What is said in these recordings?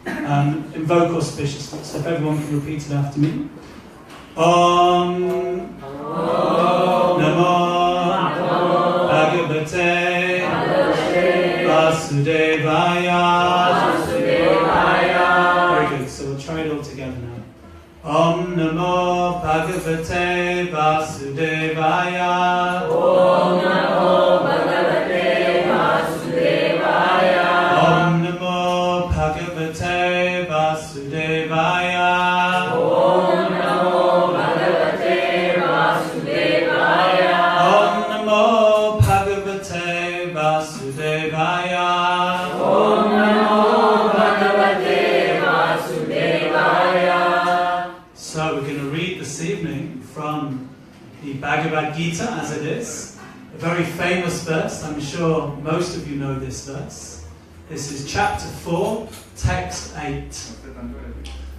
Invoke auspiciously. So if everyone can repeat it after me. Om Namo Bhagavate Vasudevaya. Very good. So we'll try it all together now. Om Namo Bhagavate Vasudevaya. Om Namo Bhagavate Vasudevaya. Om Namo Bhagavate Vasudevaya. Om Namo Bhagavate Vasudevaya. Om Namo Bhagavate Vasudevaya. Om Namo Bhagavate Vasudevaya. So we're going to read this evening from the Bhagavad Gita as it is. A very famous verse. I'm sure most of you know this verse. This is chapter 4, text 8.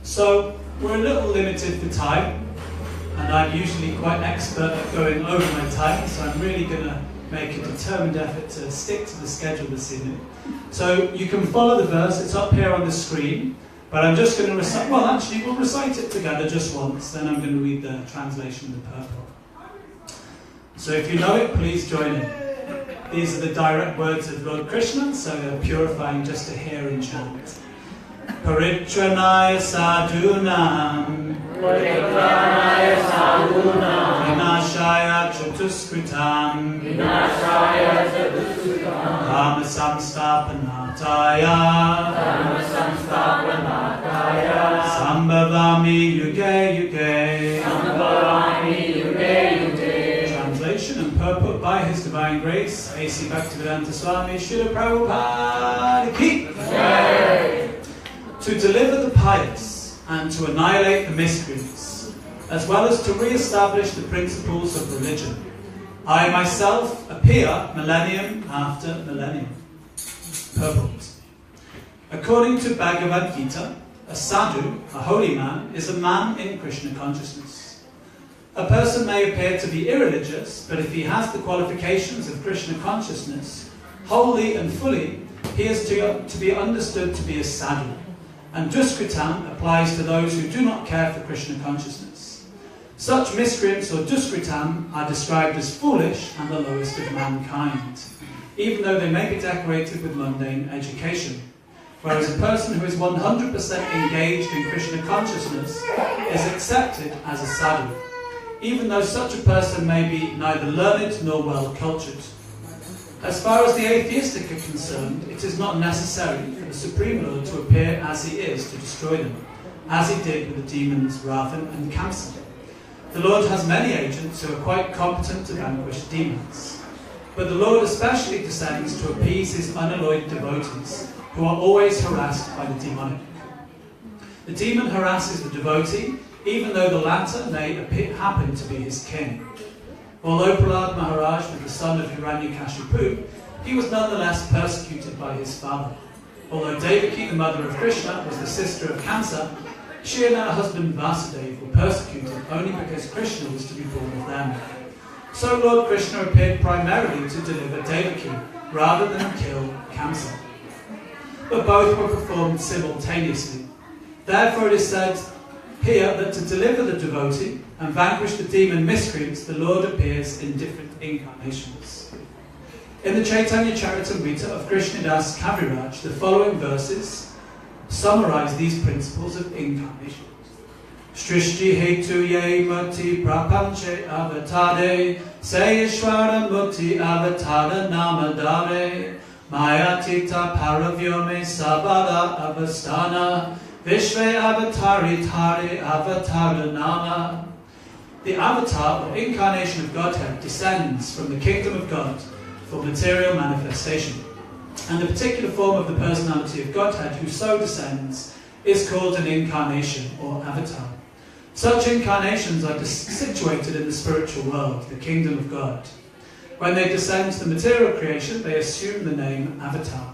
So we're a little limited for time, and I'm usually quite expert at going over my time, so I'm really going to make a determined effort to stick to the schedule this evening. So you can follow the verse, it's up here on the screen, but I'm just going to recite, well actually we'll recite it together just once, then I'm going to read the translation in the purple. So if you know it, please join in. These are the direct words of Lord Krishna, so they're purifying just to hear and chant. Paritranaya sadhunam Paritranaya sadhunam Vinashaya chatuskritam Vinashaya chatuskritam Dhamma samstapanataya Dhamma samstapanataya Sambhavami yuge yuge. Sambhavami yuge yuge. Translation and purport by His Divine Grace, A.C. Bhaktivedanta Swami Srila Prabhupada Ki. To deliver the pious and to annihilate the miscreants, as well as to re-establish the principles of religion, I myself appear millennium after millennium. Purport. According to Bhagavad Gita, a sadhu, a holy man, is a man in Krishna consciousness. A person may appear to be irreligious, but if he has the qualifications of Krishna consciousness, wholly and fully, he is to be understood to be a sadhu. And duskritam applies to those who do not care for Krishna consciousness. Such miscreants or duskritam are described as foolish and the lowest of mankind, even though they may be decorated with mundane education. Whereas a person who is 100% engaged in Krishna consciousness is accepted as a sadhu, even though such a person may be neither learned nor well cultured. As far as the atheistic are concerned, it is not necessary for the Supreme Lord to appear as he is to destroy them, as he did with the demons Ravan and Kamsa. The Lord has many agents who are quite competent to vanquish demons. But the Lord especially descends to appease his unalloyed devotees, who are always harassed by the demonic. The demon harasses the devotee, even though the latter may happen to be his kin. Although Prahlad Maharaj was the son of Hiranyakashipu, he was nonetheless persecuted by his father. Although Devaki, the mother of Krishna, was the sister of Kamsa, she and her husband Vasudeva were persecuted only because Krishna was to be born of them. So Lord Krishna appeared primarily to deliver Devaki, rather than kill Kamsa. But both were performed simultaneously. Therefore it is said here that to deliver the devotee and vanquish the demon miscreants, the Lord appears in different incarnations. In the Caitanya Charitamrita of Krishnadas Kaviraj, the following verses summarize these principles of incarnation. Srishti hetu ye mati prapanche avatare Seyeshwara muti avatara namadare Mayatita paravyome sabada avastana Vishve avatari tari avatara nama. The avatar, or incarnation of Godhead, descends from the kingdom of God for material manifestation. And the particular form of the personality of Godhead who so descends is called an incarnation or avatar. Such incarnations are situated in the spiritual world, the kingdom of God. When they descend to the material creation, they assume the name avatar.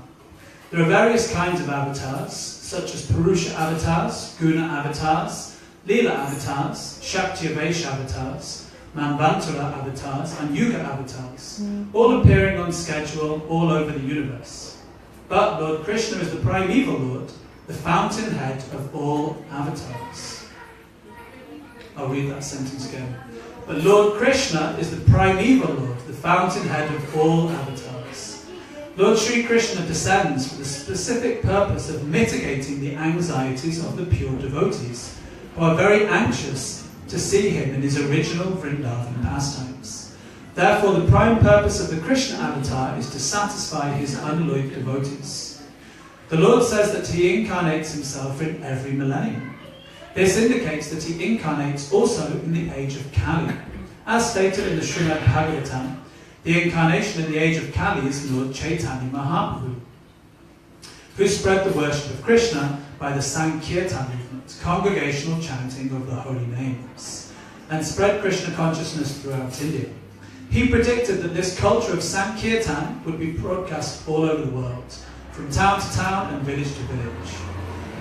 There are various kinds of avatars, such as Purusha avatars, Guna avatars, Leela avatars, Shakti-Vaisha avatars, Manvantara avatars, and Yuga avatars, all appearing on schedule all over the universe. But Lord Krishna is the primeval Lord, the fountainhead of all avatars. I'll read that sentence again. But Lord Krishna is the primeval Lord, the fountainhead of all avatars. Lord Sri Krishna descends for the specific purpose of mitigating the anxieties of the pure devotees, who are very anxious to see him in his original Vrindavan pastimes. Therefore, the prime purpose of the Krishna avatar is to satisfy his unalloyed devotees. The Lord says that he incarnates himself in every millennium. This indicates that he incarnates also in the age of Kali. As stated in the Srimad Bhagavatam, the incarnation in the age of Kali is Lord Caitanya Mahaprabhu, who spread the worship of Krishna by the Sankirtan movement, congregational chanting of the holy names, and spread Krishna consciousness throughout India. He predicted that this culture of Sankirtan would be broadcast all over the world, from town to town and village to village.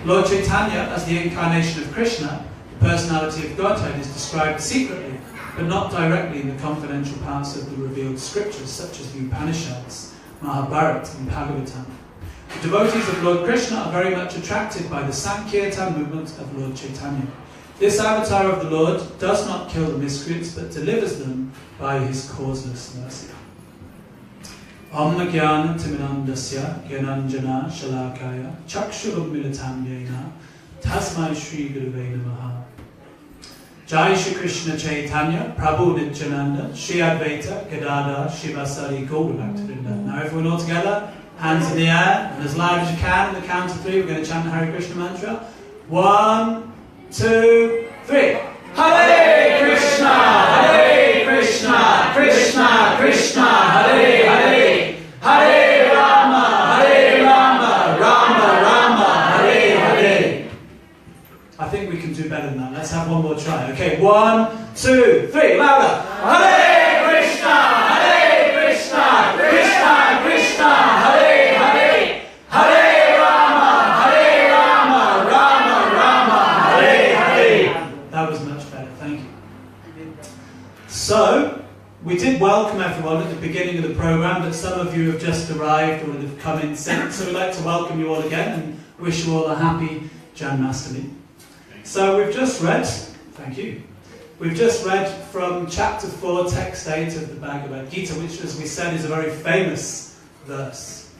Lord Chaitanya, as the incarnation of Krishna, the personality of Godhead, is described secretly, but not directly in the confidential parts of the revealed scriptures, such as the Upanishads, Mahabharata and Bhagavatam. The devotees of Lord Krishna are very much attracted by the Sankirtan movement of Lord Chaitanya. This avatar of the Lord does not kill the miscreants, but delivers them by his causeless mercy. Om Jnana Timirandasya Gyananjana Shalakaya Chakshurum Militam Yena Tasmai Shri Guruve Namaha. Jai Shri Krishna Chaitanya Prabhu Nityananda Shri Advaita Gadadhar Shivasari Gaura Bhaktivinoda. Now everyone all together, hands in the air, and as loud as you can, on the count of three, we're going to chant the Hare Krishna mantra. 1, 2, 3. Hare Krishna, Hare Krishna, Krishna Krishna, Hare Hare, Hare Rama, Rama Rama, Hare Hare. I think we can do better than that. Let's have one more try. Okay, 1, 2, 3, louder. Hare Krishna, Krishna Krishna, Hare Hare, Hare Rama, Rama, Hare Hare. That was much better, thank you. So, we did welcome everyone at the beginning of the program, but some of you have just arrived or have come in since, so we'd like to welcome you all again and wish you all a happy Janmastami. So we've just read, thank you, we've just read from chapter 4, text 8 of the Bhagavad Gita, which, as we said, is a very famous verse.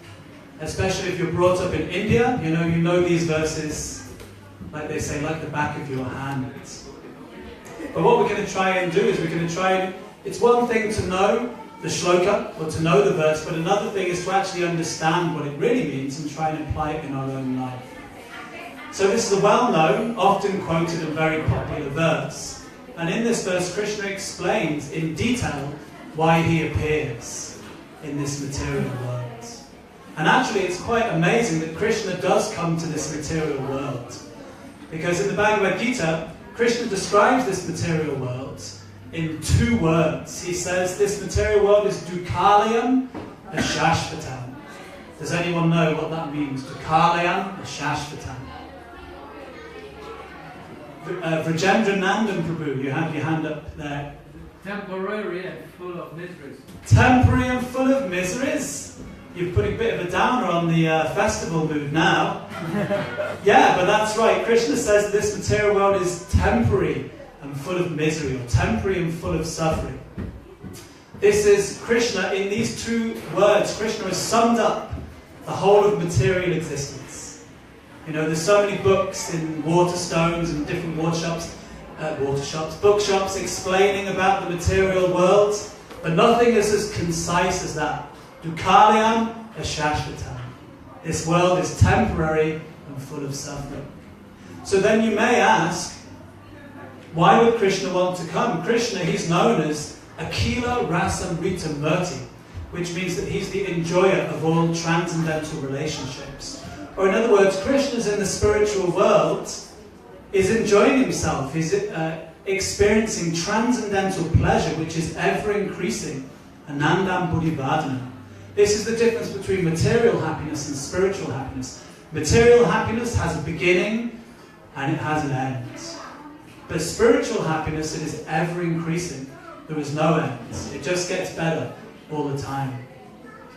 Especially if you're brought up in India, you know these verses, like they say, like the back of your hand. But what we're going to try and do is it's one thing to know the shloka, or to know the verse, but another thing is to actually understand what it really means and try and apply it in our own life. So this is a well-known, often quoted and very popular verse. And in this verse, Krishna explains in detail why he appears in this material world. And actually, it's quite amazing that Krishna does come to this material world. Because in the Bhagavad Gita, Krishna describes this material world in 2 words. He says this material world is Dukkhalayam Ashashvatam. Does anyone know what that means? Dukkhalayam Ashashvatam. Vrajendra Nandan Prabhu, you have your hand up there. Temporary and full of miseries. Temporary and full of miseries? You've put a bit of a downer on the festival mood now. Yeah, but that's right. Krishna says this material world is temporary and full of misery, or temporary and full of suffering. This is Krishna, in these 2 words, Krishna has summed up the whole of material existence. There's so many books in Waterstones and different bookshops explaining about the material world, but nothing is as concise as that. Dukkhalayam Ashashvatam. This world is temporary and full of suffering. So then you may ask, why would Krishna want to come? Krishna, he's known as Akila Rasamrita Murti, which means that he's the enjoyer of all transcendental relationships. Or in other words, Krishna's in the spiritual world, is enjoying himself. He's experiencing transcendental pleasure, which is ever increasing. Anandam Buddhivadana. This is the difference between material happiness and spiritual happiness. Material happiness has a beginning and it has an end. But spiritual happiness, it is ever increasing. There is no end. It just gets better all the time.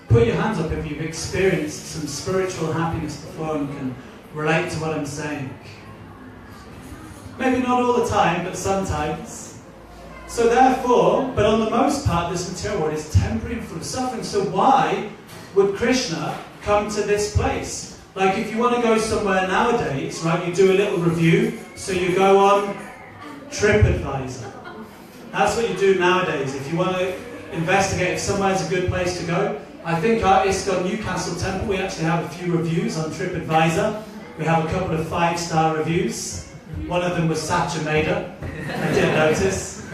Put your hands up if you've experienced some spiritual happiness before and can relate to what I'm saying? Maybe not all the time, but sometimes. So therefore, but on the most part, this material world is temporary and full of suffering. So why would Krishna come to this place? Like if you want to go somewhere nowadays, right, you do a little review. So you go on TripAdvisor. That's what you do nowadays. If you want to investigate if somewhere's a good place to go. I think our ISKCON Newcastle temple, we actually have a few reviews on TripAdvisor. We have a couple of 5-star reviews. One of them was Satchameda. I did notice.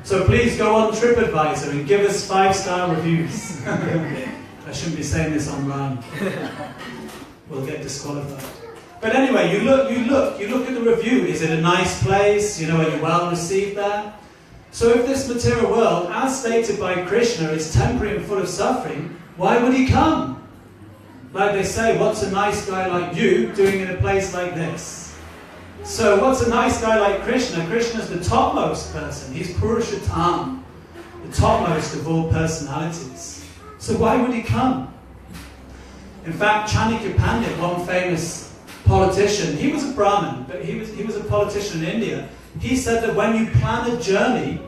So please go on TripAdvisor and give us 5-star reviews. I shouldn't be saying this online. We'll get disqualified. But anyway, you look at the review. Is it a nice place? You know, are you well received there? So if this material world, as stated by Krishna, is temporary and full of suffering, why would he come? Like they say, what's a nice guy like you doing in a place like this? So what's a nice guy like Krishna? Krishna's the topmost person. He's Purushottam, the topmost of all personalities. So why would he come? In fact, Chanakya Pandit, one famous politician, he was a Brahmin, but he was a politician in India. He said that when you plan a journey,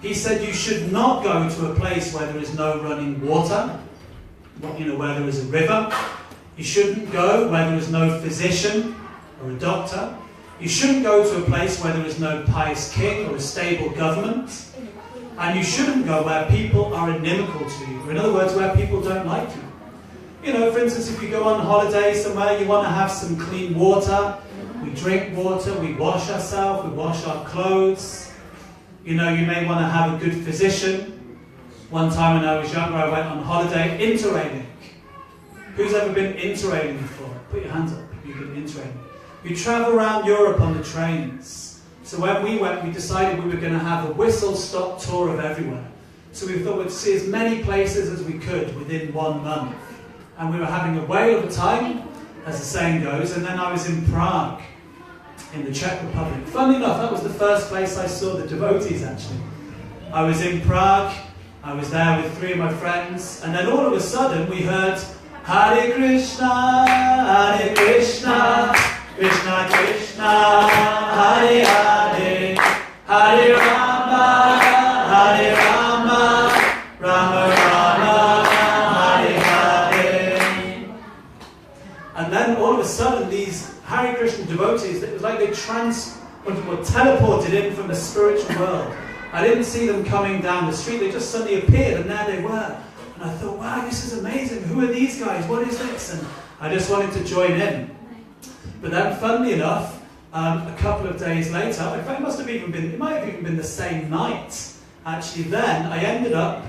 he said you should not go to a place where there is no running water, where there is a river. You shouldn't go where there is no physician or a doctor. You shouldn't go to a place where there is no pious king or a stable government. And you shouldn't go where people are inimical to you, or in other words, where people don't like you. You know, for instance, if you go on holiday somewhere, you want to have some clean water. We drink water, we wash ourselves, we wash our clothes. You know, you may want to have a good physician. One time when I was younger, I went on holiday interrailing. Who's ever been interrailing before? Put your hands up if you've been interrailing. We travel around Europe on the trains. So when we went, we decided we were going to have a whistle-stop tour of everywhere. So we thought we'd see as many places as we could within 1 month. And we were having a whale of a time, as the saying goes. And then I was in Prague, in the Czech Republic. Funnily enough, that was the first place I saw the devotees, actually. I was in Prague. I was there with 3 of my friends. And then all of a sudden, we heard, Hare Krishna, Hare Krishna, Krishna Krishna, Hare Hare, Hare Rama, Hare Rama, Rama Rama, Hare Hare. And then all of a sudden these Hare Krishna devotees, it was like they teleported in from the spiritual world. I didn't see them coming down the street, they just suddenly appeared and there they were. And I thought, wow, this is amazing, who are these guys, what is this? And I just wanted to join in. But then, funnily enough, a couple of days later, in fact, it might have even been the same night, actually, then I ended up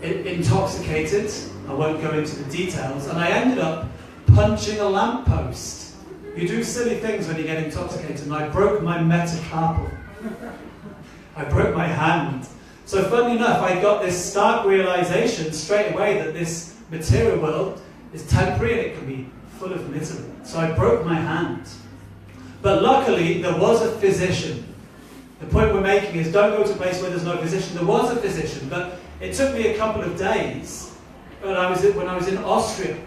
intoxicated. I won't go into the details. And I ended up punching a lamppost. You do silly things when you get intoxicated, and I broke my metacarpal. I broke my hand. So funnily enough, I got this stark realization straight away that this material world is temporary and it can be full of misery. So I broke my hand. But luckily, there was a physician. The point we're making is don't go to a place where there's no physician. There was a physician, but it took me a couple of days when I was in Austria.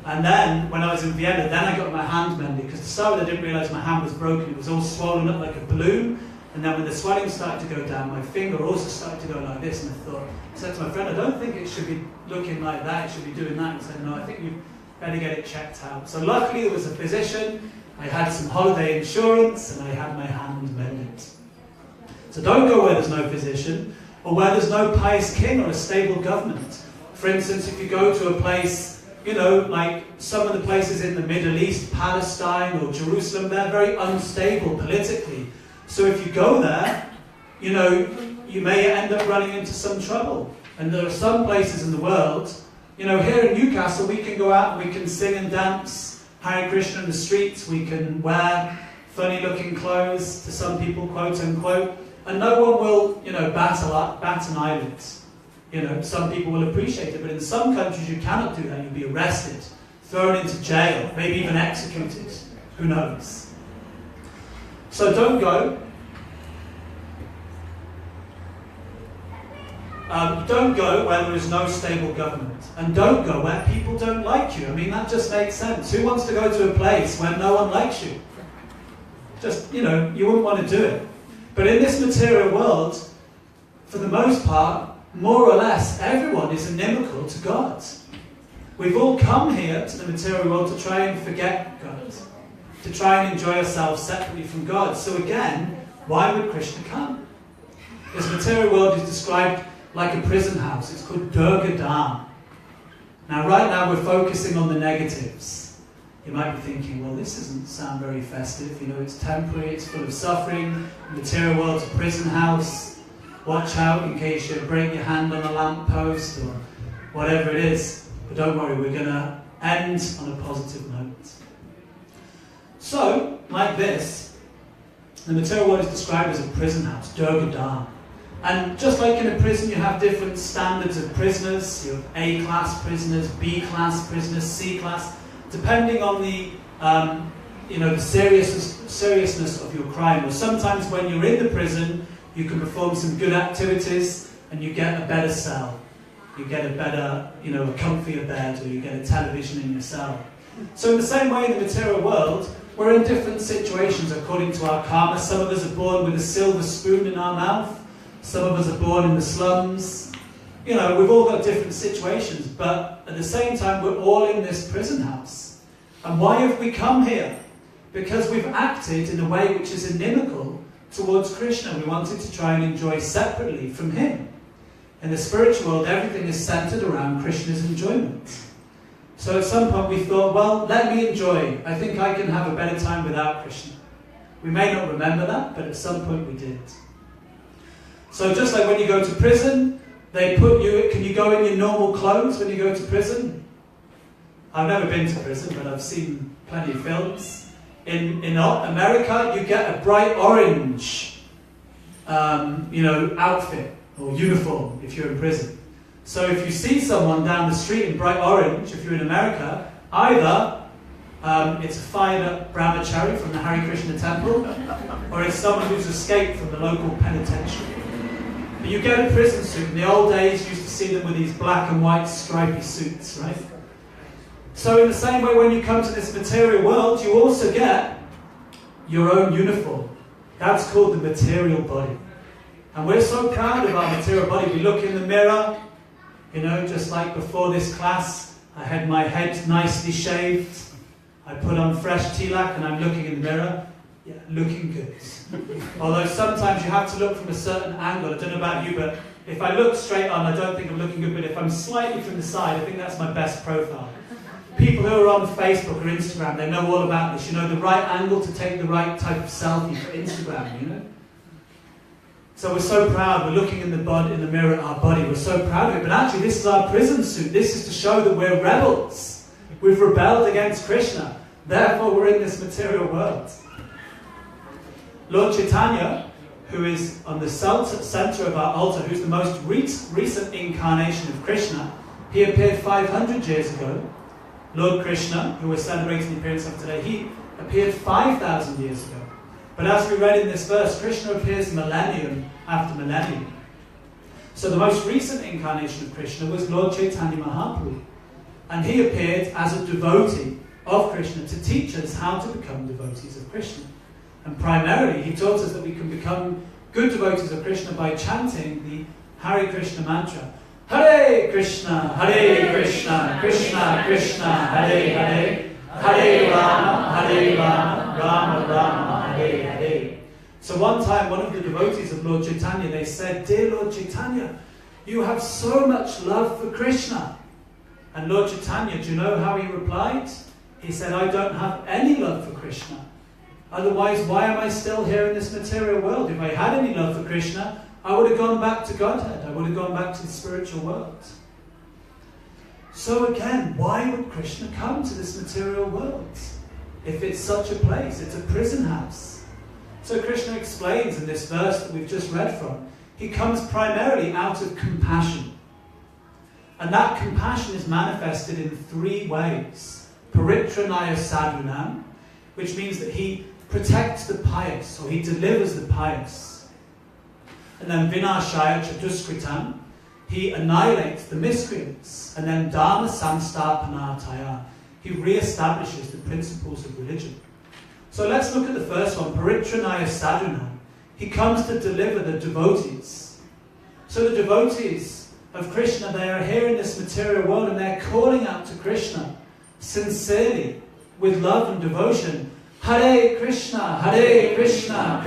And then, when I was in Vienna, then I got my hand mended. Because to start with, I didn't realise my hand was broken. It was all swollen up like a balloon. And then when the swelling started to go down, my finger also started to go like this. And I said to my friend, I don't think it should be looking like that. It should be doing that. And he said, no, I think you better get it checked out. So luckily there was a physician, I had some holiday insurance, and I had my hand mended. So don't go where there's no physician, or where there's no pious king or a stable government. For instance, if you go to a place, like some of the places in the Middle East, Palestine or Jerusalem, they're very unstable politically. So if you go there, you may end up running into some trouble. And there are some places in the world, here in Newcastle, we can go out and we can sing and dance Hare Krishna in the streets, we can wear funny-looking clothes, to some people, quote-unquote, and no one will, bat an eyelid. Some people will appreciate it, but in some countries you cannot do that. You'll be arrested, thrown into jail, maybe even executed. Who knows? So don't go. Don't go where there is no stable government. And don't go where people don't like you. I mean, that just makes sense. Who wants to go to a place where no one likes you? Just, you wouldn't want to do it. But in this material world, for the most part, more or less, everyone is inimical to God. We've all come here to the material world to try and forget God, to try and enjoy ourselves separately from God. So again, why would Krishna come? This material world is described like a prison house. It's called Durga Dham. Now, right now, we're focusing on the negatives. You might be thinking, well, this doesn't sound very festive. It's temporary, it's full of suffering. The material world's a prison house. Watch out in case you break your hand on a lamppost or whatever it is. But don't worry, we're going to end on a positive note. So, like this, the material world is described as a prison house, Durga Dham. And just like in a prison, you have different standards of prisoners. You have A-class prisoners, B-class prisoners, C-class, depending on the the seriousness of your crime. Or sometimes when you're in the prison, you can perform some good activities and you get a better cell. You get a better, a comfier bed, or you get a television in your cell. So in the same way in the material world, we're in different situations according to our karma. Some of us are born with a silver spoon in our mouth. Some of us are born in the slums. We've all got different situations, but at the same time, we're all in this prison house. And why have we come here? Because we've acted in a way which is inimical towards Krishna. We wanted to try and enjoy separately from him. In the spiritual world, everything is centered around Krishna's enjoyment. So at some point we thought, well, let me enjoy. I think I can have a better time without Krishna. We may not remember that, but at some point we did. So just like when you go to prison, they put you, can you go in your normal clothes when you go to prison? I've never been to prison, but I've seen plenty of films. In America, you get a bright orange, outfit or uniform if you're in prison. So if you see someone down the street in bright orange, if you're in America, either it's a fired-up brahmachari from the Hare Krishna temple, or it's someone who's escaped from the local penitentiary. But you get a prison suit. In the old days, you used to see them with these black and white stripy suits, right? So in the same way, when you come to this material world, you also get your own uniform. That's called the material body. And we're so proud of our material body. We look in the mirror, just like before this class, I had my head nicely shaved. I put on fresh tilak and I'm looking in the mirror. Yeah, looking good. Although sometimes you have to look from a certain angle. I don't know about you, but if I look straight on, I don't think I'm looking good. But if I'm slightly from the side, I think that's my best profile. People who are on Facebook or Instagram, they know all about this. The right angle to take the right type of selfie for Instagram, So we're so proud. We're looking in the mirror at our body. We're so proud of it. But actually, this is our prison suit. This is to show that we're rebels. We've rebelled against Krishna. Therefore, we're in this material world. Lord Caitanya, who is on the center of our altar, who's the most recent incarnation of Krishna, he appeared 500 years ago. Lord Krishna, who we're celebrating the appearance of today, he appeared 5,000 years ago. But as we read in this verse, Krishna appears millennium after millennium. So the most recent incarnation of Krishna was Lord Caitanya Mahaprabhu. And he appeared as a devotee of Krishna to teach us how to become devotees of Krishna. And primarily, he taught us that we can become good devotees of Krishna by chanting the Hare Krishna mantra. Hare Krishna, Krishna Krishna, Hare Hare, Hare Rama, Rama Rama, Hare Hare. So one time, one of the devotees of Lord Caitanya, they said, "Dear Lord Caitanya, you have so much love for Krishna." And Lord Caitanya, do you know how he replied? He said, "I don't have any love for Krishna. Otherwise, why am I still here in this material world? If I had any love for Krishna, I would have gone back to Godhead. I would have gone back to the spiritual world." So again, why would Krishna come to this material world? If it's such a place, it's a prison house. So Krishna explains in this verse that we've just read from, he comes primarily out of compassion. And that compassion is manifested in three ways. Paritranaya sadhunam, which means that he protects the pious, or he delivers the pious. And then vinashaya chatuskritam, he annihilates the miscreants. And then Dharma Samsthapanataya, he re-establishes the principles of religion. So let's look at the first one, Paritranaya Sadhuna. He comes to deliver the devotees. So the devotees of Krishna, they are here in this material world and they're calling out to Krishna sincerely, with love and devotion. Hare Krishna, Krishna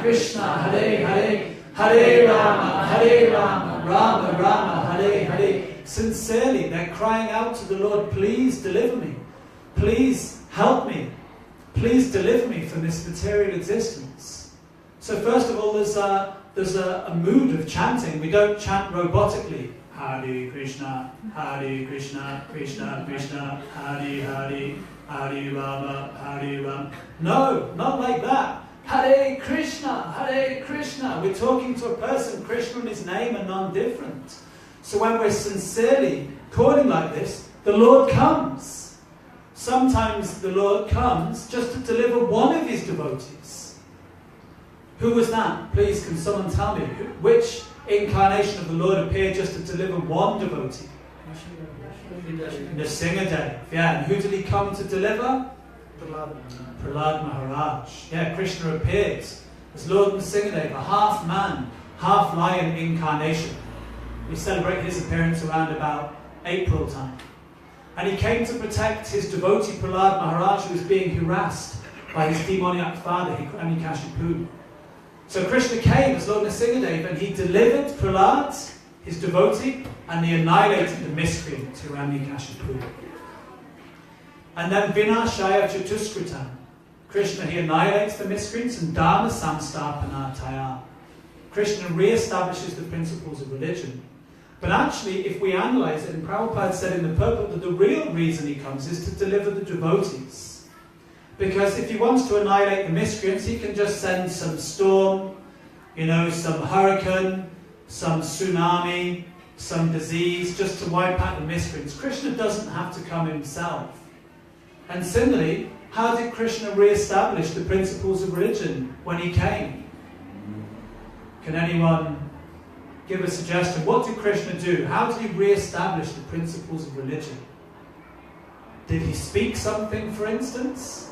Krishna, Hare Hare, Hare Rama, Rama Rama, Hare Hare. Sincerely, they're crying out to the Lord, please deliver me. Please help me. Please deliver me from this material existence. So first of all, there's a mood of chanting. We don't chant robotically. Hare Krishna, Krishna Krishna, Hare Hare, Hare Rama. No, not like that. Hare Krishna. We're talking to a person. Krishna and his name are non-different. So when we're sincerely calling like this, the Lord comes. Sometimes the Lord comes just to deliver one of his devotees. Who was that? Please, can someone tell me? Which incarnation of the Lord appeared just to deliver one devotee? Nrsimhadev. Yeah, and who did he come to deliver? Prahlad Maharaj. Yeah, Krishna appeared as Lord Nrsimhadev, a half man, half lion incarnation. We celebrate his appearance around about April time. And he came to protect his devotee Prahlad Maharaj, who was being harassed by his demoniac father, Hiranyakashipu. So Krishna came as Lord Nrsimhadev and he delivered Prahlad, his devotee, and he annihilated the miscreant, Hiranyakashipu. And then Vinashaya Chatuskritam. Krishna, he annihilates the miscreants, and Dharma Samsthapanataya. Krishna re-establishes the principles of religion. But actually, if we analyze it, and Prabhupada said in the purport that the real reason he comes is to deliver the devotees. Because if he wants to annihilate the miscreants, he can just send some storm, some hurricane, some tsunami, some disease, just to wipe out the miscreants. Krishna doesn't have to come himself. And similarly, how did Krishna re-establish the principles of religion when he came? Can anyone give a suggestion? What did Krishna do? How did he re-establish the principles of religion? Did he speak something, for instance?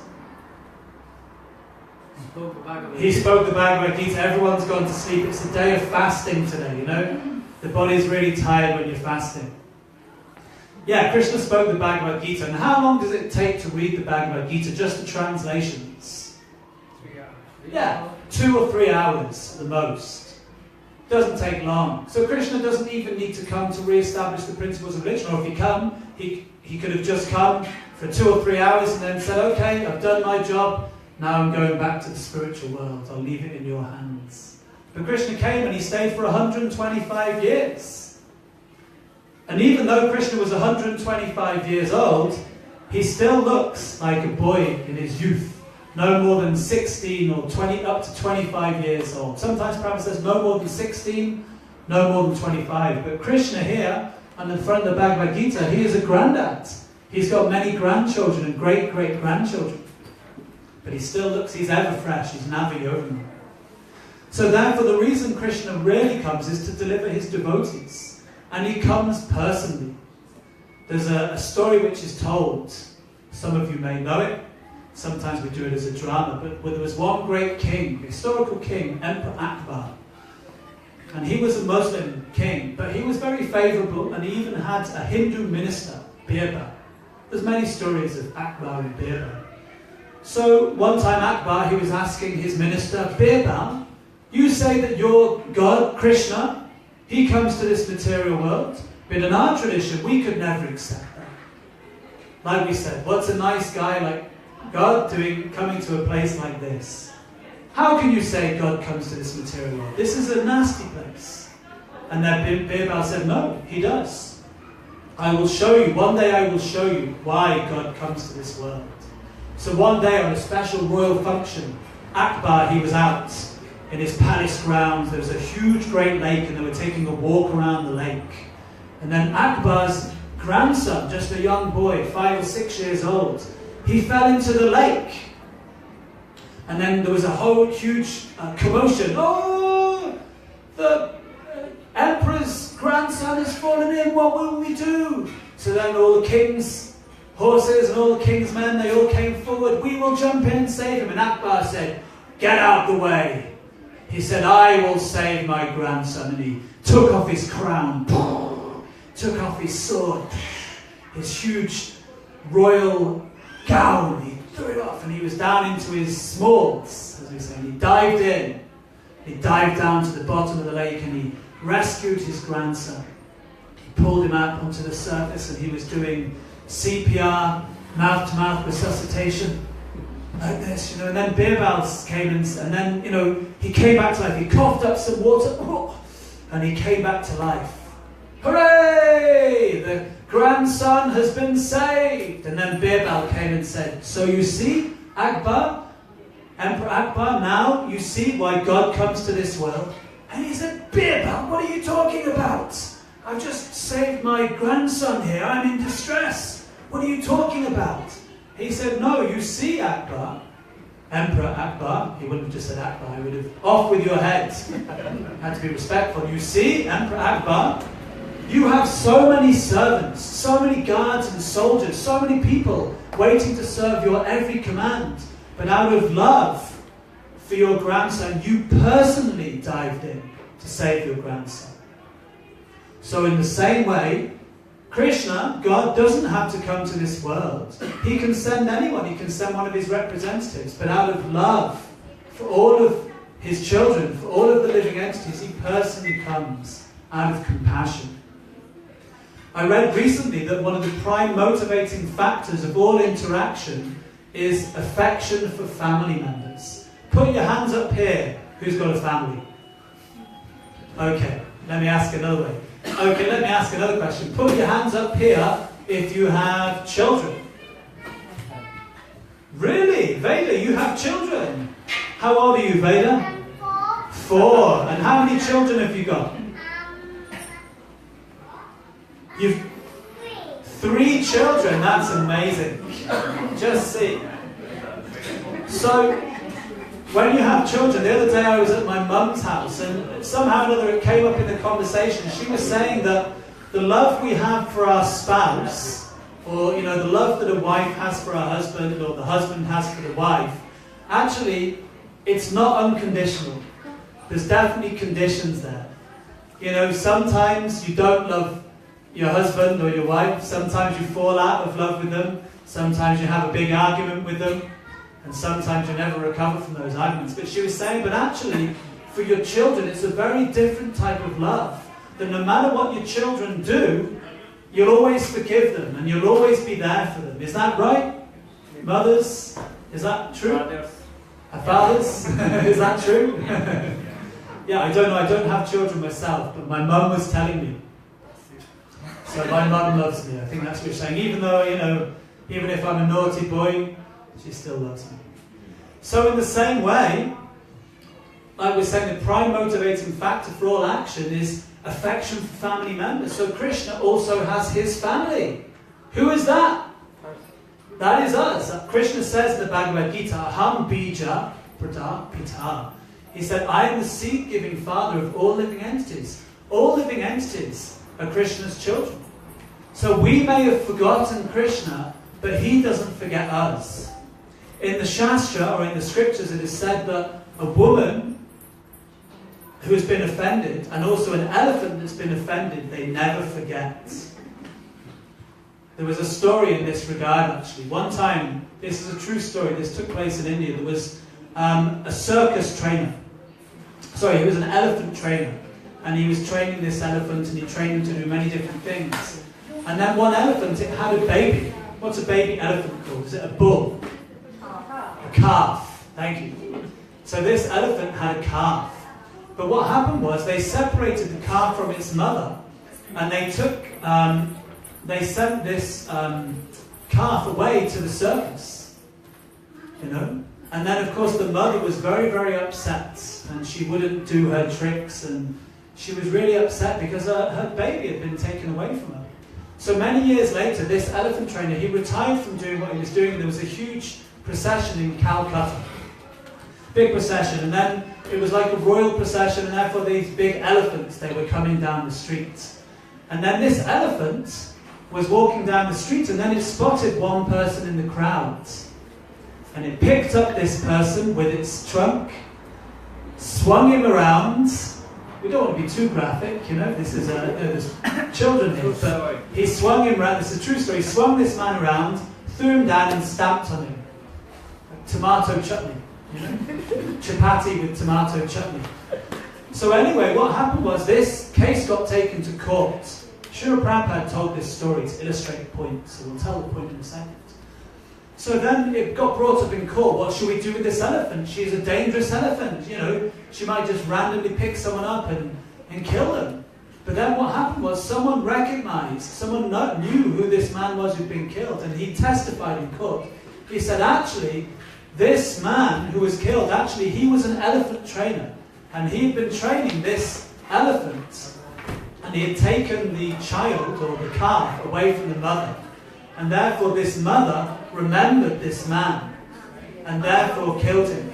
He spoke the Bhagavad Gita. Everyone's gone to sleep. It's a day of fasting today, The body's really tired when you're fasting. Yeah, Krishna spoke the Bhagavad Gita. And how long does it take to read the Bhagavad Gita? Just the translations? 3 hours. Yeah, 2 or 3 hours, the most. Doesn't take long. So Krishna doesn't even need to come to re-establish the principles of religion. Or if he could have just come for 2 or 3 hours and then said, okay, I've done my job, now I'm going back to the spiritual world. I'll leave it in your hands. But Krishna came and he stayed for 125 years. And even though Krishna was 125 years old, he still looks like a boy in his youth. No more than 16 or 20, up to 25 years old. Sometimes Prabhupada says no more than 16, no more than 25. But Krishna here, and in front of the Bhagavad Gita, he is a granddad. He's got many grandchildren and great-great-grandchildren. But he still looks, he's ever fresh, he's Navayogana. So therefore the reason Krishna really comes is to deliver his devotees. And he comes personally. There's a story which is told. Some of you may know it. Sometimes we do it as a drama, but there was one great king, historical king, Emperor Akbar. And he was a Muslim king, but he was very favourable, and he even had a Hindu minister, Birbal. There's many stories of Akbar and Birbal. So one time Akbar, he was asking his minister, Birbal, you say that your God, Krishna, he comes to this material world, but in our tradition, we could never accept that. Like we said, what's a nice guy like God coming to a place like this? How can you say God comes to this material world? This is a nasty place. And then Birbal said, no, he does. I will show you, one day I will show you why God comes to this world. So one day on a special royal function, Akbar, he was out in his palace grounds. There was a huge great lake and they were taking a walk around the lake. And then Akbar's grandson, just a young boy, 5 or 6 years old, he fell into the lake. And then there was a whole huge commotion. Oh, the emperor's grandson has fallen in, what will we do? So then all the king's horses and all the king's men, they all came forward. We will jump in and save him. And Akbar said, get out the way. He said, I will save my grandson. And he took off his crown, took off his sword, his huge royal gown. He threw it off and he was down into his smalls, as we say. And he dived in. He dived down to the bottom of the lake and he rescued his grandson. He pulled him out onto the surface and he was doing CPR, mouth-to-mouth resuscitation, like this, and then Birbal came and then, he came back to life. He coughed up some water, and he came back to life. Hooray! The grandson has been saved. And then Birbal came and said, so you see, Akbar, Emperor Akbar, now you see why God comes to this world. And he said, Birbal, what are you talking about? I've just saved my grandson here. I'm in distress. What are you talking about? He said, no, you see, Akbar, Emperor Akbar. He wouldn't have just said Akbar. He would have, off with your head. Had to be respectful. You see, Emperor Akbar, you have so many servants, so many guards and soldiers, so many people waiting to serve your every command. But out of love for your grandson, you personally dived in to save your grandson. So in the same way, Krishna, God, doesn't have to come to this world. He can send anyone. He can send one of his representatives. But out of love for all of his children, for all of the living entities, he personally comes out of compassion. I read recently that one of the prime motivating factors of all interaction is affection for family members. Put your hands up here. Who's got a family? Okay, let me ask another way. Okay, let me ask another question. Put your hands up here if you have children. Really? Veda, you have children? How old are you, Veda? 4. And how many children have you got? You've 3 children. That's amazing. Just see. So, when you have children, the other day I was at my mum's house and somehow or another it came up in the conversation. She was saying that the love we have for our spouse, or the love that a wife has for her husband, or the husband has for the wife, actually it's not unconditional. There's definitely conditions there. Sometimes you don't love your husband or your wife, sometimes you fall out of love with them, sometimes you have a big argument with them, and sometimes you never recover from those arguments. But she was saying, but actually, for your children, it's a very different type of love. That no matter what your children do, you'll always forgive them and you'll always be there for them. Is that right? Mothers, is that true? Fathers, is that true? Yeah, I don't know. I don't have children myself, but my mum was telling me. So my mum loves me. I think that's what you're saying. Even though, even if I'm a naughty boy, she still loves me. So in the same way, like we're saying, the prime motivating factor for all action is affection for family members. So Krishna also has his family. Who is that? That is us. Krishna says in the Bhagavad Gita, Aham bija prada pita. He said, I am the seed-giving father of all living entities. All living entities are Krishna's children. So we may have forgotten Krishna, but he doesn't forget us. In the Shastra, or in the scriptures, it is said that a woman who has been offended, and also an elephant that's been offended, they never forget. There was a story in this regard, actually. One time, this is a true story, this took place in India, there was a circus trainer. Sorry, he was an elephant trainer. And he was training this elephant, and he trained him to do many different things. And then one elephant, it had a baby. What's a baby elephant called? Is it a bull? A calf. Thank you. So this elephant had a calf. But what happened was they separated the calf from its mother, and they sent this calf away to the circus. And then of course the mother was very, very upset, and she wouldn't do her tricks, and she was really upset because her baby had been taken away from her. So many years later, this elephant trainer, he retired from doing what he was doing. There was a huge procession in Calcutta. Big procession, and then it was like a royal procession, and therefore these big elephants, they were coming down the street. And then this elephant was walking down the street, and then it spotted one person in the crowd. And it picked up this person with its trunk, swung him around. We don't want to be too graphic, you know, this is there's children here, but he swung him around, this is a true story, he swung this man around, threw him down and stamped on him. Like tomato chutney, you know, chapati with tomato chutney. So anyway, what happened was this case got taken to court. Srila Prabhupada told this story to illustrate a point, so we'll tell the point in a second. So then it got brought up in court. What should we do with this elephant? She's a dangerous elephant, you know. She might just randomly pick someone up and kill them. But then what happened was someone recognized, someone knew who this man was who'd been killed, and he testified in court. He said, actually, this man who was killed, actually, he was an elephant trainer. And he'd been training this elephant, and he had taken the child, or the calf, away from the mother. And therefore this mother remembered this man, and therefore killed him.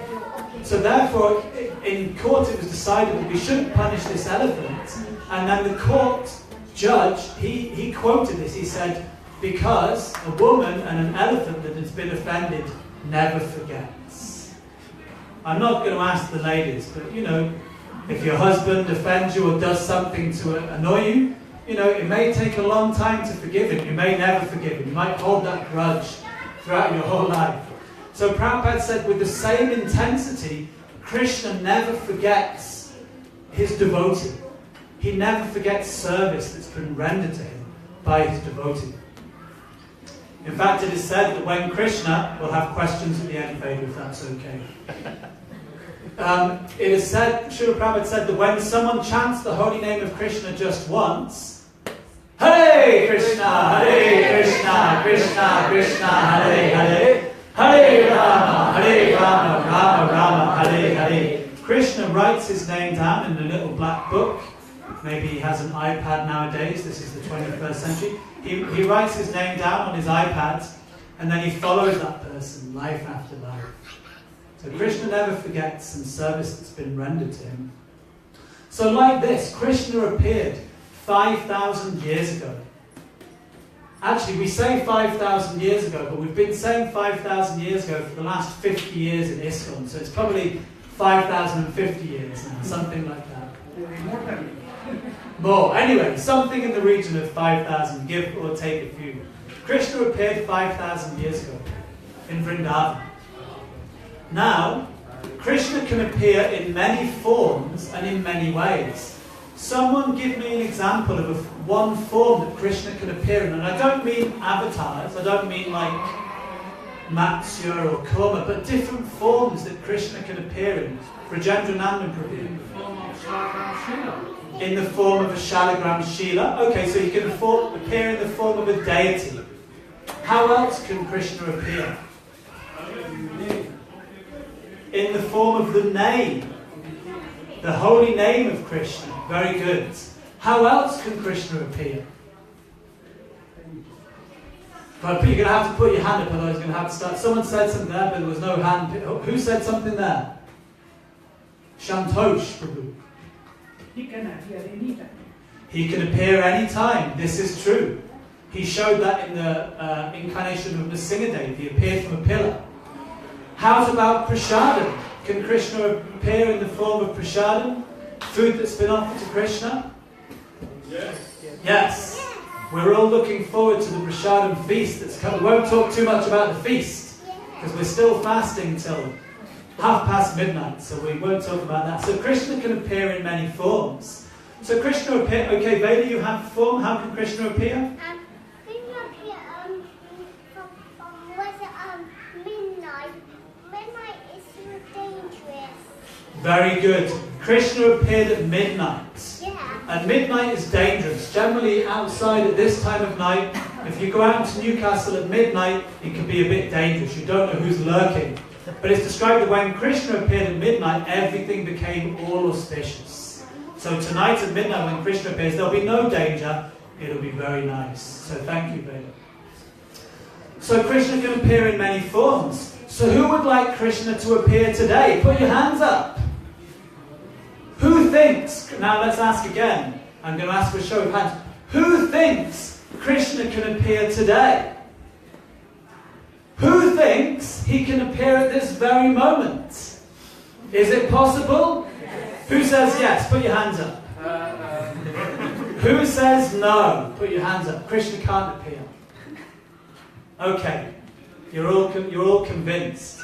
So therefore, in court it was decided that we shouldn't punish this elephant. And then the court judge, he quoted this, he said, because a woman and an elephant that has been offended never forgets. I'm not going to ask the ladies, but you know, if your husband offends you or does something to annoy you, you know, it may take a long time to forgive him. You may never forgive him. You might hold that grudge throughout your whole life. So Prabhupada said, with the same intensity, Krishna never forgets his devotee. He never forgets service that's been rendered to him by his devotee. In fact, it is said that when Krishna, we'll have questions at the end, Veda, if that's okay. It is said, Srila Prabhupada said that when someone chants the holy name of Krishna just once, Hare Krishna, Hare Krishna, Krishna Krishna, Hare Hare, Hare Rama, Rama Rama, Hare Hare. Krishna writes his name down in a little black book. Maybe he has an iPad nowadays, this is the 21st century. He writes his name down on his iPad, and then he follows that person life after life. So Krishna never forgets some service that's been rendered to him. So like this, Krishna appeared 5,000 years ago. Actually, we say 5,000 years ago, but we've been saying 5,000 years ago for the last 50 years in ISKCON, so it's probably 5,050 years now, something like that. More. Anyway, something in the region of 5,000, give or take a few. Krishna appeared 5,000 years ago in Vrindavan. Now, Krishna can appear in many forms and in many ways. Someone give me an example of one form that Krishna can appear in. And I don't mean avatars, I don't mean like Matsya or Kurma, but different forms that Krishna can appear in. Rajendra Nandan Prabhu. In the form of a Shalagram Shila. Okay, so he can appear in the form of a deity. How else can Krishna appear? In the form of the name. The holy name of Krishna. Very good. How else can Krishna appear? But you're going to have to put your hand up, otherwise you're going to have to start. Someone said something there, but there was no hand. Who said something there? Shantosh Prabhu. He can appear anytime. He can appear anytime. This is true. He showed that in the incarnation of Nrsimhadev. He appeared from a pillar. How about prasadam? Can Krishna appear in the form of prasadam? Food that's been offered to Krishna? Yes. Yes. We're all looking forward to the prasadam feast that's coming. We won't talk too much about the feast, because we're still fasting till midnight, so we won't talk about that. So Krishna can appear in many forms. So Krishna appear. Okay, Veda, you have a form. How can Krishna appear? Krishna appear midnight. Midnight is so dangerous. Very good. Krishna appeared at midnight. Yeah. And midnight is dangerous. Generally outside at this time of night, if you go out to Newcastle at midnight, it can be a bit dangerous. You don't know who's lurking. But it's described that when Krishna appeared at midnight, everything became all auspicious. So tonight at midnight when Krishna appears, there'll be no danger. It'll be very nice. So thank you, Veda. So Krishna can appear in many forms. So who would like Krishna to appear today? Put your hands up. Who thinks, now let's ask again, I'm going to ask for a show of hands. Who thinks Krishna can appear today? Who thinks he can appear at this very moment? Is it possible? Who says yes? Put your hands up. Who says no? Put your hands up. Krishna can't appear. Okay, you're all convinced.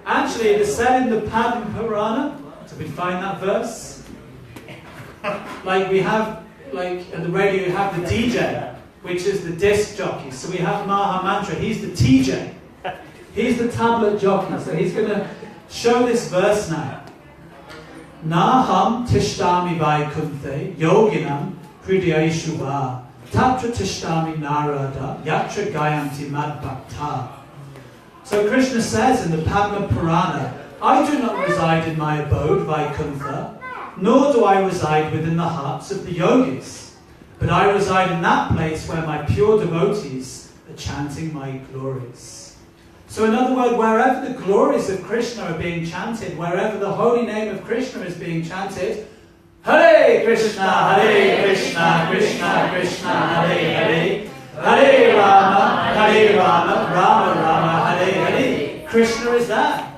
Actually, it is said in the Padma Purana. So we find that verse. Like we have, like at the radio, you have the DJ, which is the disc jockey. So we have Maha Mantra. He's the TJ. He's the tablet jockey. So he's going to show this verse now. Naham tishtami vaikunthe yoginam hridayeshu va tatra tishtami narada yatra gayanti madbhakta. So Krishna says in the Padma Purana, I do not reside in my abode, Vaikuntha, nor do I reside within the hearts of the yogis, but I reside in that place where my pure devotees are chanting my glories. So in other words, wherever the glories of Krishna are being chanted, wherever the holy name of Krishna is being chanted, Hare Krishna, Hare Krishna, Krishna Krishna, Hare Hare, Hare Rama, Rama Rama, Hare Hare. Krishna is there.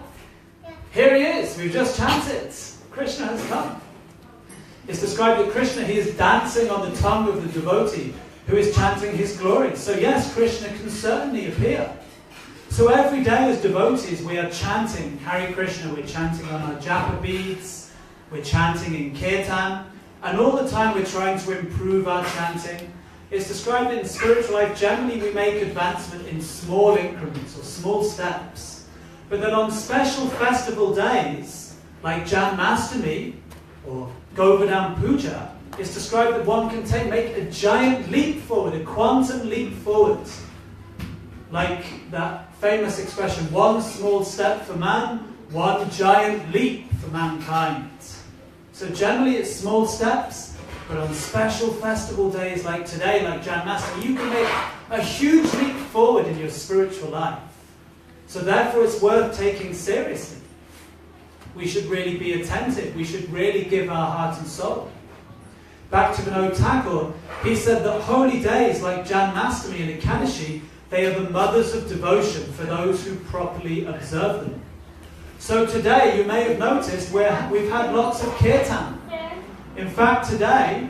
Here he is. We've just chanted. Krishna has come. It's described that Krishna, he is dancing on the tongue of the devotee who is chanting his glory. So yes, Krishna can certainly appear. So every day as devotees we are chanting Hare Krishna, we're chanting on our japa beads, we're chanting in kirtan, and all the time we're trying to improve our chanting. It's described in spiritual life, generally we make advancement in small increments or small steps. But then on special festival days, like Janmastami or Govardhan Puja, it's described that one can make a giant leap forward, a quantum leap forward. Like that famous expression, one small step for man, one giant leap for mankind. So generally it's small steps, but on special festival days like today, like Janmastami, you can make a huge leap forward in your spiritual life. So therefore it's worth taking seriously. We should really be attentive. We should really give our heart and soul. Back to Vinod Thakur, he said that holy days like Janmastami and Ekadashi, they are the mothers of devotion for those who properly observe them. So today, you may have noticed we've had lots of kirtan. In fact, today,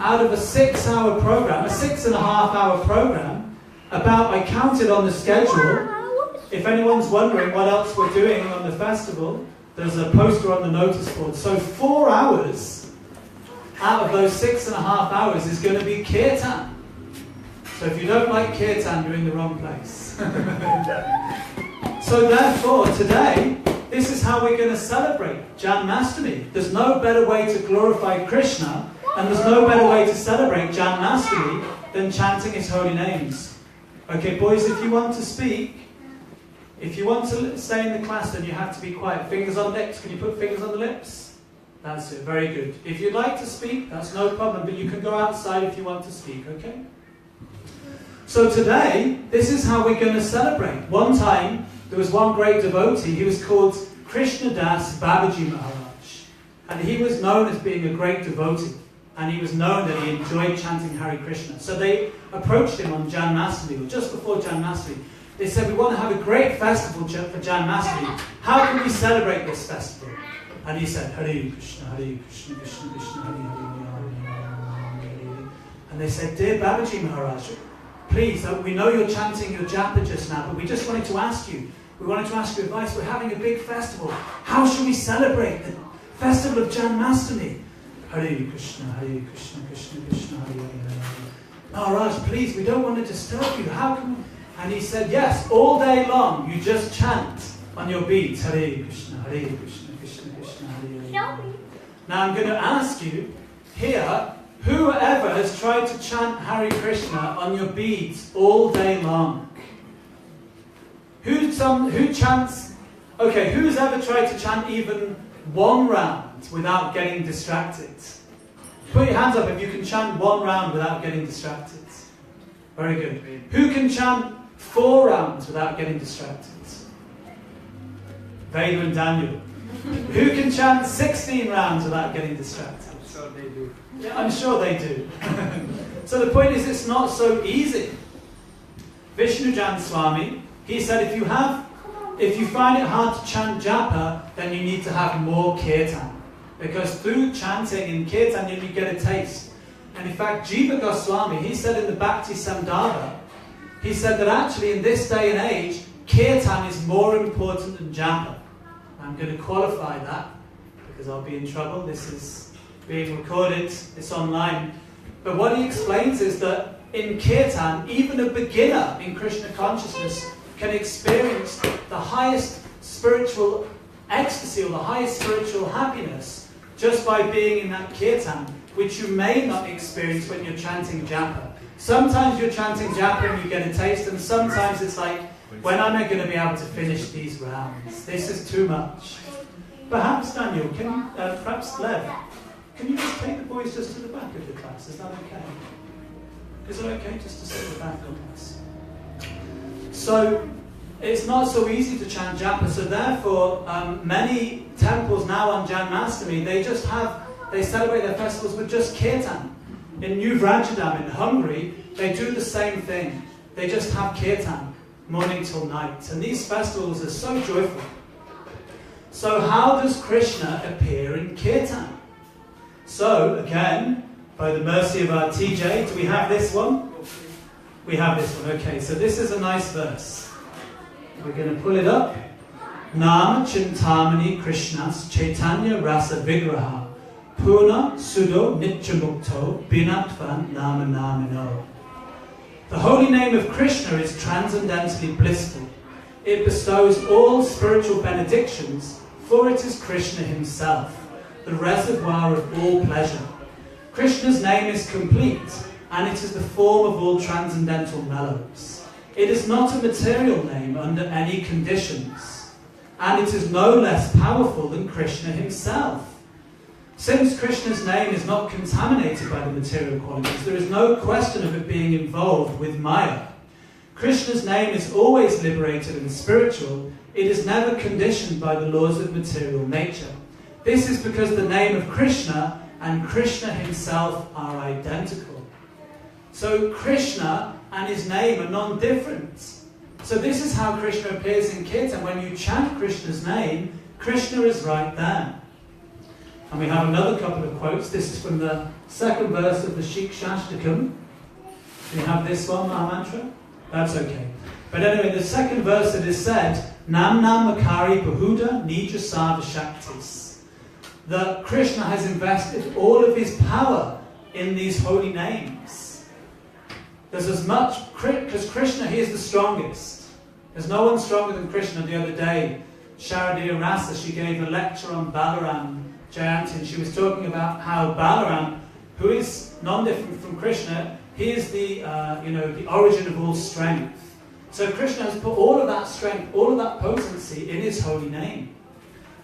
out of a 6-hour program, a 6.5-hour program, I counted on the schedule. If anyone's wondering what else we're doing on the festival, there's a poster on the notice board. So 4 hours out of those 6.5 hours is going to be kirtan. So if you don't like kirtan, you're in the wrong place. So therefore, today, this is how we're going to celebrate Janmastami. There's no better way to glorify Krishna, and there's no better way to celebrate Janmastami than chanting his holy names. Okay, boys, if you want to speak, if you want to stay in the class, then you have to be quiet. Fingers on lips. Can you put fingers on the lips? That's it. Very good. If you'd like to speak, that's no problem, but you can go outside if you want to speak, okay? So today, this is how we're going to celebrate. One time, there was one great devotee. He was called Krishnadas Babaji Maharaj. And he was known as being a great devotee. And he was known that he enjoyed chanting Hare Krishna. So they approached him on Janmastami, or just before Janmastami. They said, we want to have a great festival for Janmastami. How can we celebrate this festival? And he said, Hare Krishna, Krishna Krishna, Hare Hare. And they said, dear Babaji Maharaj, please, we know you're chanting your japa just now, but we just wanted to ask you, advice. We're having a big festival. How should we celebrate the festival of Janmastami? Hare Krishna, Krishna Krishna, Hare Hare. Maharaj, please, we don't want to disturb you. How can we? And he said, yes, all day long, you just chant on your beats, Hare Krishna, Krishna Krishna, Hare Hare. Now I'm going to ask you here, whoever has tried to chant Hare Krishna on your beads all day long? Who chants? Okay, who's ever tried to chant even one round without getting distracted? Put your hands up if you can chant one round without getting distracted. Very good. Who can chant 4 rounds without getting distracted? Vader and Daniel. Who can chant 16 rounds without getting distracted? I'm sure they do. Yeah, I'm sure they do. So the point is, it's not so easy. Vishnu Janmastami, he said, if you find it hard to chant japa, then you need to have more kirtan. Because through chanting in kirtan, you get a taste. And in fact, Jiva Goswami, he said in the Bhakti Samdava, he said that actually in this day and age, kirtan is more important than japa. I'm going to qualify that, because I'll be in trouble. This is being recorded, it's online. But what he explains is that in kirtan, even a beginner in Krishna consciousness can experience the highest spiritual ecstasy or the highest spiritual happiness just by being in that kirtan, which you may not experience when you're chanting japa. Sometimes you're chanting japa and you get a taste, and sometimes it's like, when am I going to be able to finish these rounds? This is too much. Perhaps, Daniel, perhaps Lev, can you just take the boys just to the back of the class? Is that okay? Is it okay just to sit at the back of the class? So, it's not so easy to chant japa, so therefore many temples now on Janmastami, they celebrate their festivals with just kirtan. In New Vrajadam in Hungary, they do the same thing. They just have kirtan, morning till night. And these festivals are so joyful. So how does Krishna appear in kirtan? So, again, by the mercy of our TJ, do we have this one? We have this one, okay. So this is a nice verse. We're going to pull it up. Nama Chintamani Krishnas Caitanya Rasa Vigraha Puna Sudo Nityamukto Binatvan Nama Namino. The holy name of Krishna is transcendently blissful. It bestows all spiritual benedictions, for it is Krishna himself, the reservoir of all pleasure. Krishna's name is complete, and it is the form of all transcendental mellows. It is not a material name under any conditions, and it is no less powerful than Krishna himself. Since Krishna's name is not contaminated by the material qualities, there is no question of it being involved with Maya. Krishna's name is always liberated and spiritual. It is never conditioned by the laws of material nature. This is because the name of Krishna and Krishna himself are identical. So Krishna and his name are non-different. So this is how Krishna appears in Kirtan. When you chant Krishna's name, Krishna is right there. And we have another couple of quotes. This is from the second verse of the Shikshashtakam. Do you have this one, Mahamantra? That's okay. But anyway, the second verse it is said, Nam Nam Makari Bahuda Nija Sarva Shaktis. That Krishna has invested all of his power in these holy names. There's as much, because Krishna, he is the strongest. There's no one stronger than Krishna. The other day, Sharadiya Rasa, she gave a lecture on Balaram Jayanti, and she was talking about how Balaram, who is non-different from Krishna, he is the origin of all strength. So Krishna has put all of that strength, all of that potency in his holy name.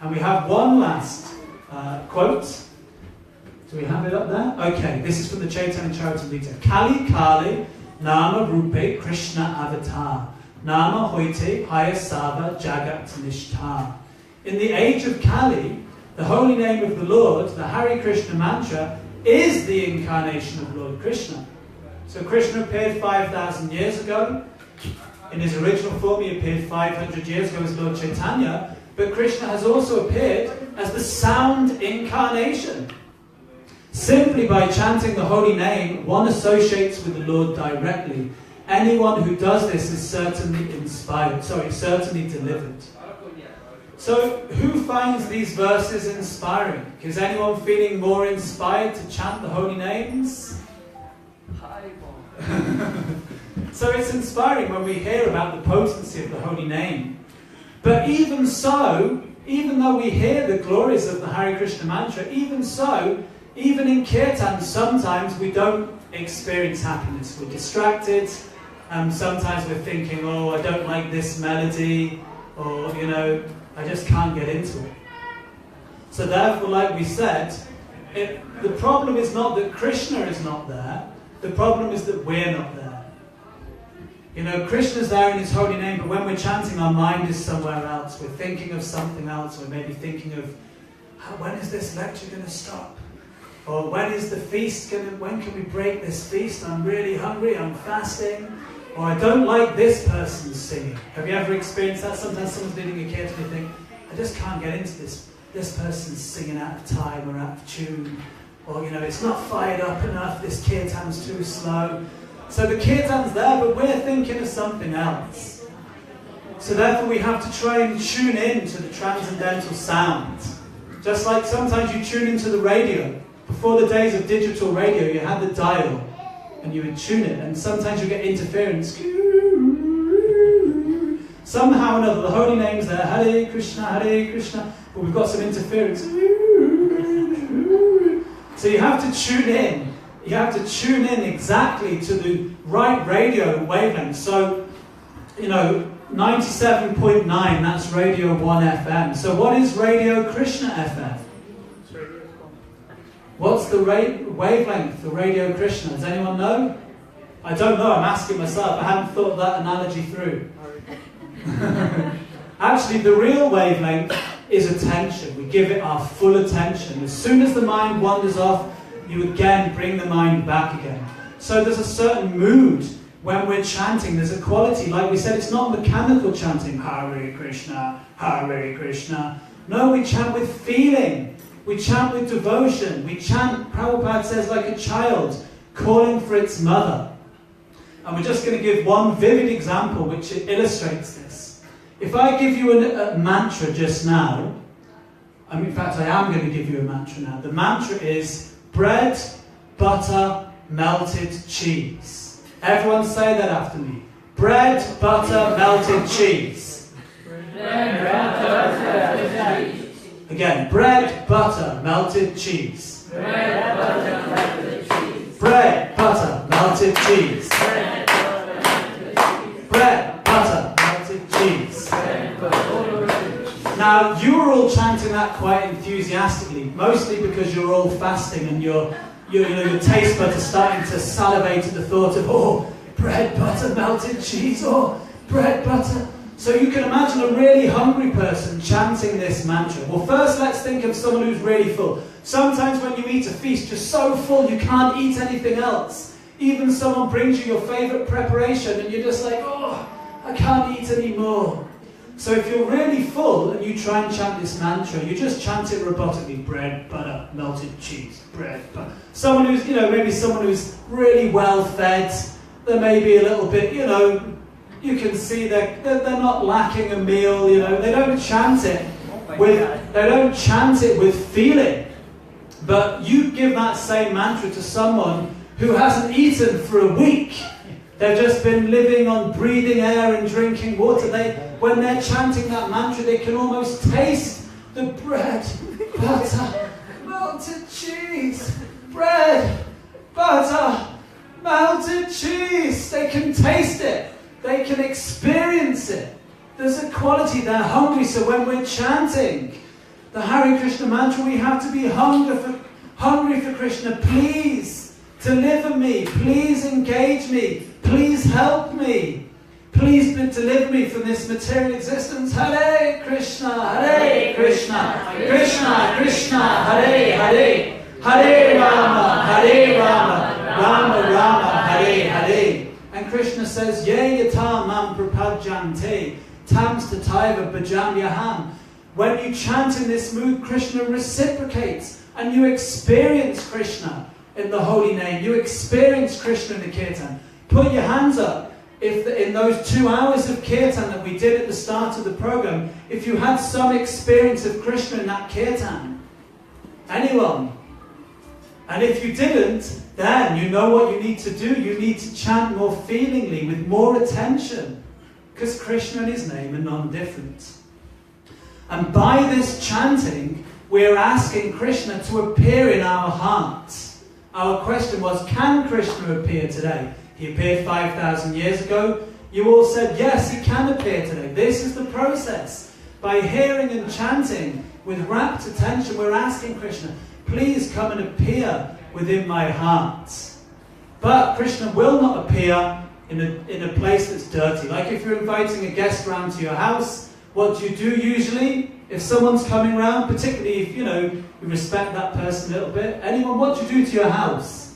And we have one last quote. Do we have it up there? Okay, this is from the Chaitanya Charitamrita. Kali Kali Nama Rupe Krishna Avatar Nama Hoite Hayasava Jagat Nishta. In the age of Kali, the holy name of the Lord, the Hare Krishna mantra, is the incarnation of Lord Krishna. So Krishna appeared 5,000 years ago. In his original form, he appeared 500 years ago as Lord Chaitanya. But Krishna has also appeared as the sound incarnation. Simply by chanting the holy name, one associates with the Lord directly. Anyone who does this is certainly certainly delivered. So, who finds these verses inspiring? Is anyone feeling more inspired to chant the holy names? So it's inspiring when we hear about the potency of the holy name. But even so, even though we hear the glories of the Hare Krishna mantra, even so, even in Kirtan, sometimes we don't experience happiness. We're distracted, and sometimes we're thinking, oh, I don't like this melody, or, I just can't get into it. So therefore, like we said, the problem is not that Krishna is not there, the problem is that we're not there. You know, Krishna's there in his holy name, but when we're chanting, our mind is somewhere else. We're thinking of something else. We're maybe thinking of, when is this lecture going to stop? Or when is the feast going to, when can we break this feast? I'm really hungry, I'm fasting. Or I don't like this person's singing. Have you ever experienced that? Sometimes someone's leading a kirtan and you think, I just can't get into this. This person's singing out of time or out of tune. Or, you know, it's not fired up enough, this kirtan's too slow. So the kirtan's there, but we're thinking of something else. So therefore we have to try and tune in to the transcendental sound. Just like sometimes you tune into the radio. Before the days of digital radio, you had the dial and you would tune it, and sometimes you get interference. Somehow or another, the holy name's there, Hare Krishna, but we've got some interference. So you have to tune in. You have to tune in exactly to the right radio wavelength. So, you know, 97.9, that's Radio 1 FM. So what is Radio Krishna FM? What's the wavelength for Radio Krishna? Does anyone know? I don't know, I'm asking myself. I haven't thought that analogy through. Actually, the real wavelength is attention. We give it our full attention. As soon as the mind wanders off, you again bring the mind back again. So there's a certain mood when we're chanting. There's a quality. Like we said, it's not mechanical chanting. Hare Krishna, Hare Krishna. No, we chant with feeling. We chant with devotion. We chant, Prabhupada says, like a child calling for its mother. And we're just going to give one vivid example which illustrates this. If I give you a mantra just now, in fact I am going to give you a mantra now. The mantra is bread, butter, melted cheese. Everyone say that after me. Bread, butter, melted cheese. Bread, butter, melted cheese. Again, bread, butter, melted cheese. Bread, butter, melted cheese. Bread, butter, melted cheese. Bread, Bread, butter, melted cheese. butter, melted cheese. Bread, butter, melted cheese. Now, you were all chanting that quite enthusiastically, mostly because you're all fasting and your taste buds are starting to salivate at the thought of, oh, bread, butter, melted cheese, oh, bread, butter. So you can imagine a really hungry person chanting this mantra. Well, first let's think of someone who's really full. Sometimes when you eat a feast, you're so full you can't eat anything else. Even someone brings you your favourite preparation and you're just like, oh, I can't eat anymore. So if you're really full and you try and chant this mantra, you just chant it robotically. Bread, butter, melted cheese, bread, butter. Someone who's, maybe someone who's really well fed, they're maybe a little bit, you can see they're not lacking a meal, they don't chant it with feeling. But you give that same mantra to someone who hasn't eaten for a week. They've just been living on breathing air and drinking water. When they're chanting that mantra, they can almost taste the bread, butter, melted cheese, bread, butter, melted cheese. They can taste it. They can experience it. There's a quality, they're hungry. So when we're chanting the Hare Krishna mantra, we have to be hungry for Krishna. Please deliver me. Please engage me. Please help me. Please deliver me from this material existence. Hare Krishna, Hare Krishna, Krishna Krishna, Hare Hare, Hare Rama, Rama Rama, Hare Hare. And Krishna says, Ye yata mam prapajante, tams tataiva bhajamyaham. When you chant in this mood, Krishna reciprocates, and you experience Krishna in the holy name. You experience Krishna in the kirtan. Put your hands up if in those 2 hours of kirtan that we did at the start of the program, if you had some experience of Krishna in that kirtan. Anyone? And if you didn't, then you know what you need to do. You need to chant more feelingly, with more attention. Because Krishna and his name are non-different. And by this chanting, we're asking Krishna to appear in our hearts. Our question was, can Krishna appear today? He appeared 5,000 years ago. You all said, yes, he can appear today. This is the process. By hearing and chanting with rapt attention, we're asking Krishna, please come and appear within my heart. But Krishna will not appear in a place that's dirty. Like if you're inviting a guest round to your house, what do you do usually? If someone's coming round, particularly if, you respect that person a little bit, what do you do to your house?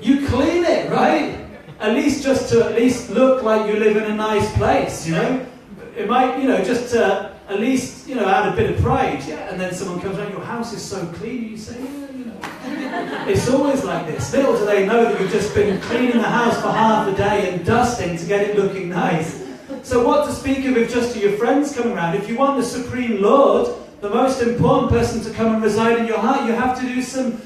You clean it, right? At least just to look like you live in a nice place, It might, just to at least, add a bit of pride. Yeah. And then someone comes around, your house is so clean, you say, It's always like this. Little do they know that you've just been cleaning the house for half a day and dusting to get it looking nice. So what to speak of if just to your friends coming around? If you want the Supreme Lord, the most important person to come and reside in your heart, you have to do some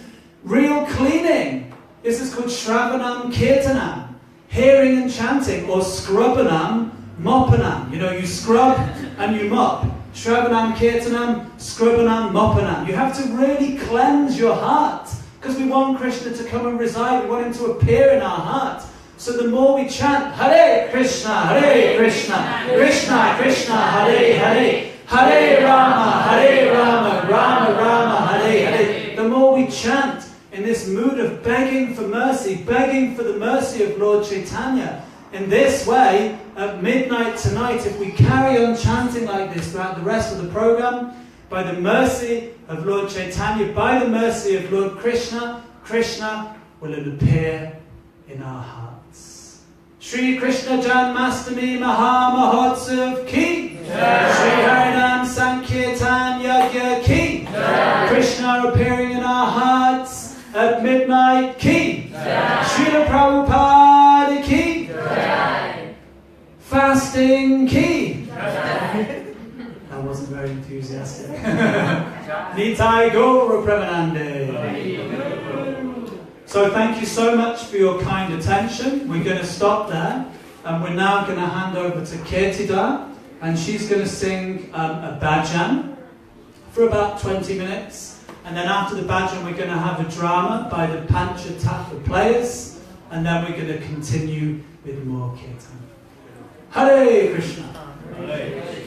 real cleaning. This is called Shravanam Kirtanam, hearing and chanting, or Scrubbanam Moppanam. You scrub and you mop. Shravanam Kirtanam, Scrubbanam Moppanam. You have to really cleanse your heart, because we want Krishna to come and reside, we want him to appear in our heart. So the more we chant, Hare Krishna, Krishna Krishna, Hare Hare, Hare Rama, Rama Rama, Hare Hare. The more we chant in this mood of begging for mercy, begging for the mercy of Lord Chaitanya, in this way, at midnight tonight, if we carry on chanting like this throughout the rest of the program, by the mercy of Lord Chaitanya, by the mercy of Lord Krishna, Krishna will appear in our hearts. Shri Krishna Janmastami Maha Mahotsav Ki Jai. Shri Harinam Sankirtan Yajna Ki Jai. Krishna appearing in our hearts at midnight Ki Jai. Srila Prabhupada Ki Jai. Fasting Ki Jai. That wasn't very enthusiastic. Nitai Gaura Premanande. So thank you so much for your kind attention. We're going to stop there, and we're now going to hand over to Kirtida, and she's going to sing a bhajan for about 20 minutes, and then after the bhajan we're going to have a drama by the Panchatattva players, and then we're going to continue with more kirtan. Hare Krishna. Hare.